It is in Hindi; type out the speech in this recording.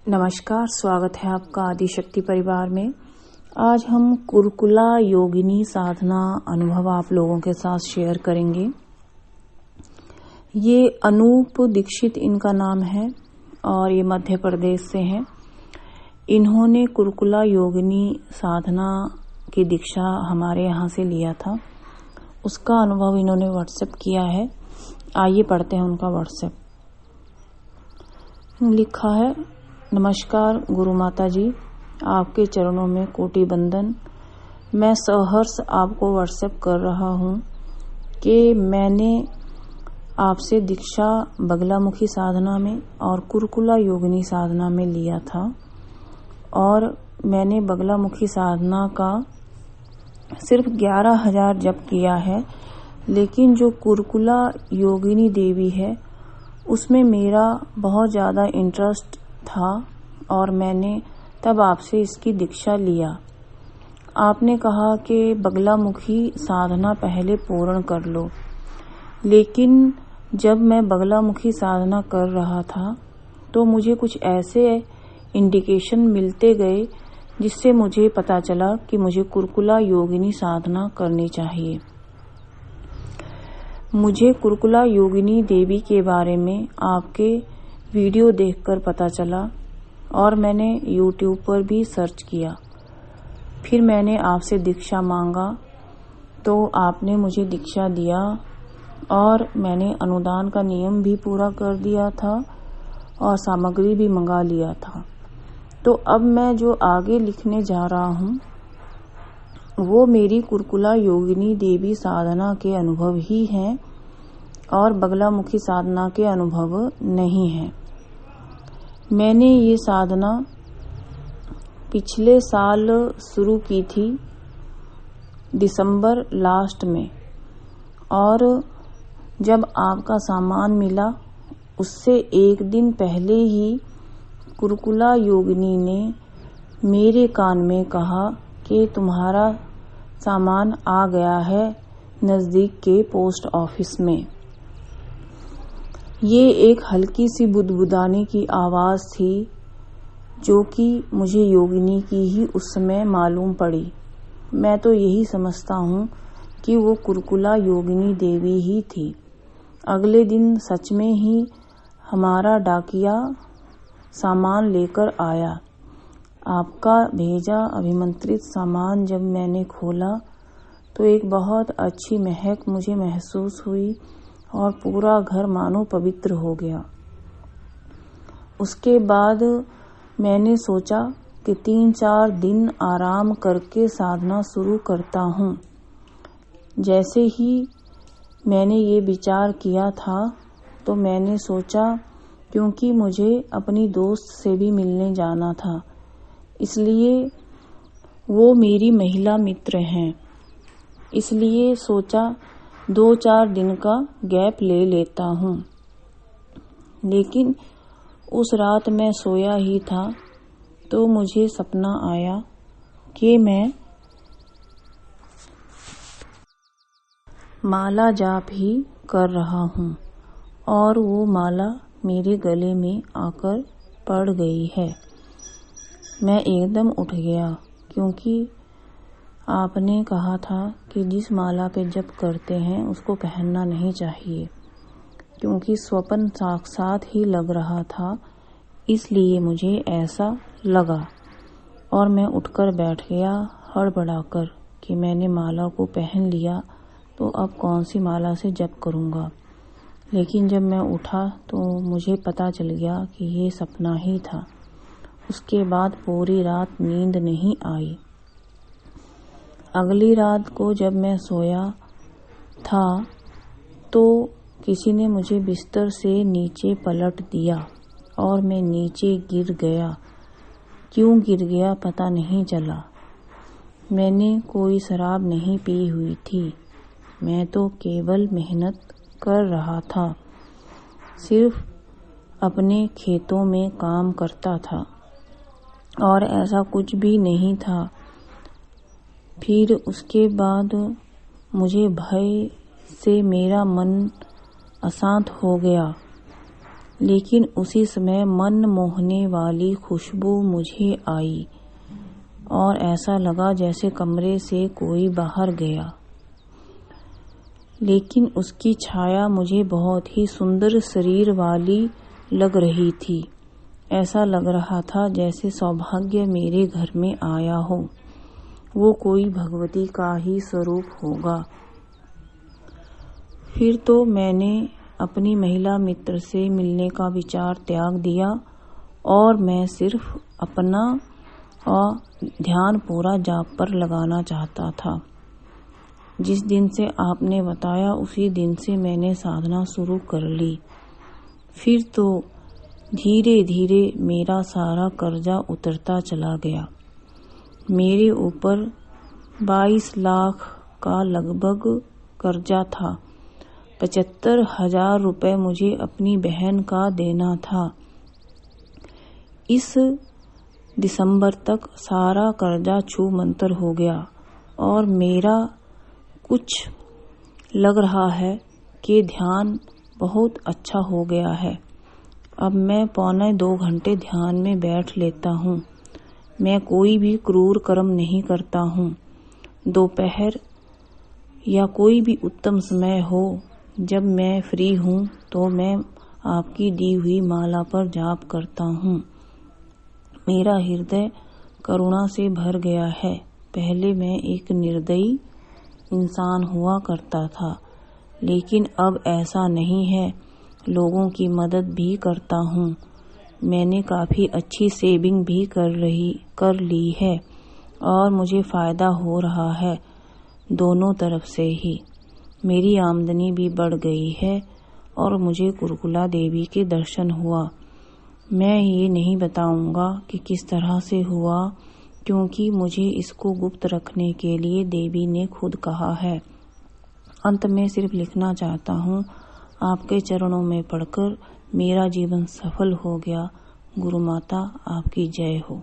नमस्कार, स्वागत है आपका आदिशक्ति परिवार में। आज हम कुरकुला योगिनी साधना अनुभव आप लोगों के साथ शेयर करेंगे। ये अनूप दीक्षित इनका नाम है और ये मध्य प्रदेश से हैं। इन्होंने कुरकुला योगिनी साधना की दीक्षा हमारे यहाँ से लिया था। उसका अनुभव इन्होंने व्हाट्सएप किया है। आइए पढ़ते हैं उनका व्हाट्सएप। लिखा है, नमस्कार गुरु माता जी, आपके चरणों में कोटि बंदन। मैं सहर्ष आपको व्हाट्सएप कर रहा हूँ कि मैंने आपसे दीक्षा बगलामुखी साधना में और कुरकुला योगिनी साधना में लिया था और मैंने बगलामुखी साधना का सिर्फ 11,000 जप किया है, लेकिन जो कुरकुला योगिनी देवी है उसमें मेरा बहुत ज़्यादा इंटरेस्ट था और मैंने तब आपसे इसकी दीक्षा लिया। आपने कहा कि बगलामुखी साधना पहले पूर्ण कर लो, लेकिन जब मैं बगलामुखी साधना कर रहा था तो मुझे कुछ ऐसे इंडिकेशन मिलते गए जिससे मुझे पता चला कि मुझे कुरकुला योगिनी साधना करनी चाहिए। मुझे कुरकुला योगिनी देवी के बारे में आपके वीडियो देखकर पता चला और मैंने YouTube पर भी सर्च किया। फिर मैंने आपसे दीक्षा मांगा तो आपने मुझे दीक्षा दिया और मैंने अनुदान का नियम भी पूरा कर दिया था और सामग्री भी मंगा लिया था। तो अब मैं जो आगे लिखने जा रहा हूँ वो मेरी कुरकुला योगिनी देवी साधना के अनुभव ही हैं और बगलामुखी साधना के अनुभव नहीं हैं। मैंने ये साधना पिछले साल शुरू की थी दिसंबर लास्ट में, और जब आपका सामान मिला उससे एक दिन पहले ही कुरकुला योगिनी ने मेरे कान में कहा कि तुम्हारा सामान आ गया है नज़दीक के पोस्ट ऑफिस में। ये एक हल्की सी बुदबुदाने की आवाज़ थी जो कि मुझे योगिनी की ही उस समय मालूम पड़ी। मैं तो यही समझता हूँ कि वो कुरकुला योगिनी देवी ही थी। अगले दिन सच में ही हमारा डाकिया सामान लेकर आया। आपका भेजा अभिमंत्रित सामान जब मैंने खोला तो एक बहुत अच्छी महक मुझे महसूस हुई और पूरा घर मानो पवित्र हो गया। उसके बाद मैंने सोचा कि 3-4 दिन आराम करके साधना शुरू करता हूँ। जैसे ही मैंने ये विचार किया था तो मैंने सोचा, क्योंकि मुझे अपनी दोस्त से भी मिलने जाना था, इसलिए वो मेरी महिला मित्र हैं, इसलिए सोचा 2-4 दिन का गैप ले लेता हूँ। लेकिन उस रात मैं सोया ही था तो मुझे सपना आया कि मैं माला जाप ही कर रहा हूँ और वो माला मेरे गले में आकर पड़ गई है। मैं एकदम उठ गया, क्योंकि आपने कहा था कि जिस माला पे जप करते हैं उसको पहनना नहीं चाहिए, क्योंकि स्वप्न साक्षात ही लग रहा था, इसलिए मुझे ऐसा लगा और मैं उठकर बैठ गया हड़बड़ाकर कि मैंने माला को पहन लिया तो अब कौन सी माला से जप करूँगा। लेकिन जब मैं उठा तो मुझे पता चल गया कि ये सपना ही था। उसके बाद पूरी रात नींद नहीं आई। अगली रात को जब मैं सोया था तो किसी ने मुझे बिस्तर से नीचे पलट दिया और मैं नीचे गिर गया। क्यों गिर गया पता नहीं चला। मैंने कोई शराब नहीं पी हुई थी, मैं तो केवल मेहनत कर रहा था, सिर्फ अपने खेतों में काम करता था और ऐसा कुछ भी नहीं था। फिर उसके बाद मुझे भय से मेरा मन अशांत हो गया लेकिन उसी समय मन मोहने वाली खुशबू मुझे आई और ऐसा लगा जैसे कमरे से कोई बाहर गया। लेकिन उसकी छाया मुझे बहुत ही सुंदर शरीर वाली लग रही थी। ऐसा लग रहा था जैसे सौभाग्य मेरे घर में आया हो। वो कोई भगवती का ही स्वरूप होगा। फिर तो मैंने अपनी महिला मित्र से मिलने का विचार त्याग दिया और मैं सिर्फ अपना ध्यान पूरा जाप पर लगाना चाहता था। जिस दिन से आपने बताया उसी दिन से मैंने साधना शुरू कर ली। फिर तो धीरे धीरे मेरा सारा कर्जा उतरता चला गया। मेरे ऊपर 22 लाख का लगभग कर्जा था। 75,000 रुपए मुझे अपनी बहन का देना था। इस दिसंबर तक सारा कर्जा छू मंतर हो गया और मेरा कुछ लग रहा है कि ध्यान बहुत अच्छा हो गया है। अब मैं 1.25 घंटे ध्यान में बैठ लेता हूँ। मैं कोई भी क्रूर कर्म नहीं करता हूँ। दोपहर या कोई भी उत्तम समय हो जब मैं फ्री हूँ तो मैं आपकी दी हुई माला पर जाप करता हूँ। मेरा हृदय करुणा से भर गया है। पहले मैं एक निर्दयी इंसान हुआ करता था, लेकिन अब ऐसा नहीं है। लोगों की मदद भी करता हूँ। मैंने काफ़ी अच्छी सेविंग भी कर ली है और मुझे फ़ायदा हो रहा है दोनों तरफ से ही। मेरी आमदनी भी बढ़ गई है और मुझे कुरकुला देवी के दर्शन हुआ। मैं ये नहीं बताऊंगा कि किस तरह से हुआ, क्योंकि मुझे इसको गुप्त रखने के लिए देवी ने खुद कहा है। अंत में सिर्फ लिखना चाहता हूँ, आपके चरणों में पढ़कर मेरा जीवन सफल हो गया। गुरु माता आपकी जय हो।